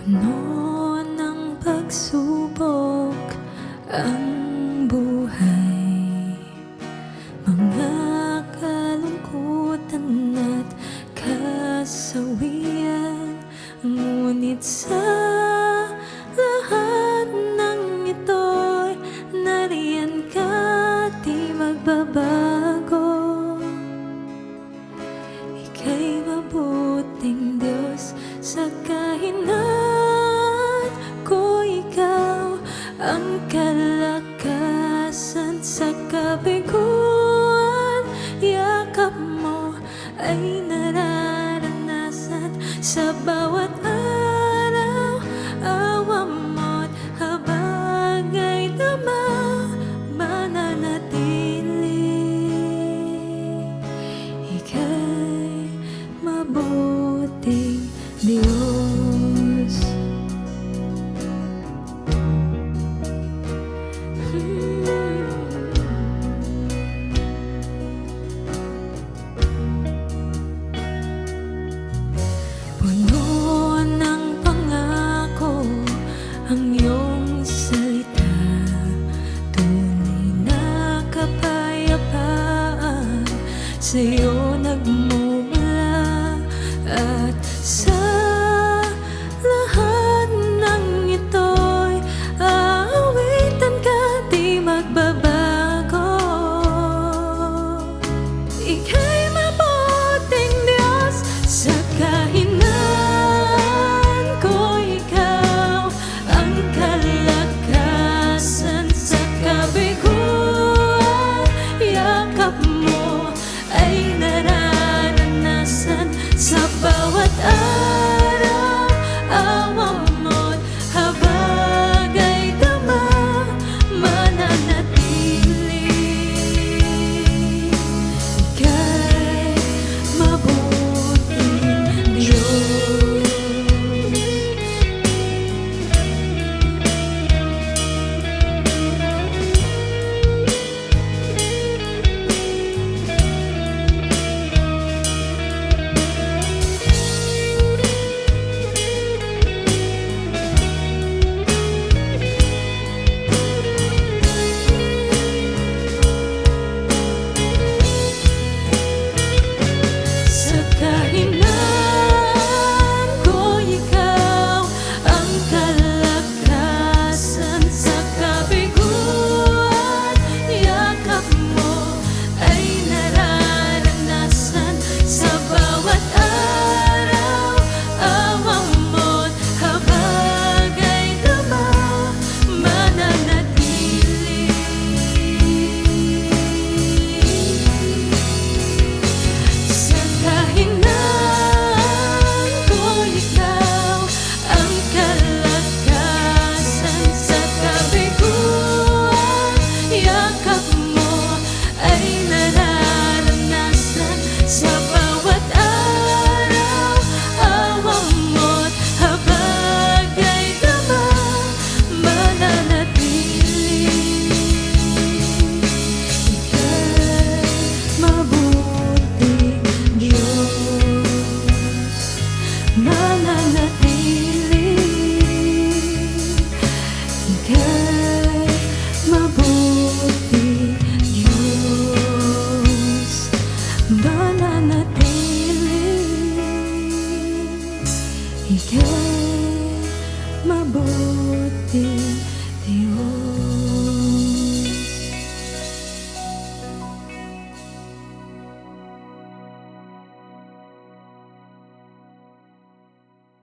Puno ng pagsubok ang buhay, mga kalungkutan at kasawian. Ngunit sa lahat ng ito'y nariyan ka, di magbabago. Ika'y mabuting Diyos sa kahinaan ko, ikaw ang kalakasan sa kabiguan. Yakap mo ay nararanasan sa bawat araw. Awa mo't habang ay dama mananatili. Ika'y mabuting Diyos. Puno ng pangako ang iyong salita, tunay na kapayapaan sa'yo nagmumula. At sa lahat ng ito'y aawitan ka, di magbabago. Ika'y mabuting Diyos sa kahinaan ko, ikaw ang kalakasan sa kabiguan. Yakap mo ay nararanasan sa bawat araw. Awa mo't habang ay dama mananatili. Ika'y mabuting Diyos. Sa kahinaan ko, ikaw ang kalakasan sa kabiguan. Yakap mo ay nararanasan sa bawat araw. Awa mo't habang ay dama mananatili. Sa kahinaan ko, ikaw ang kalakasan sa kabiguan. Yakap mo ay nararanasan sa bawat araw. Awa mo't habang ay dama mananatili. Ika'y mabuting Diyos, mananatili. Ika'y mabuting Diyos, mananatili. Ika'y mabuting Diyos.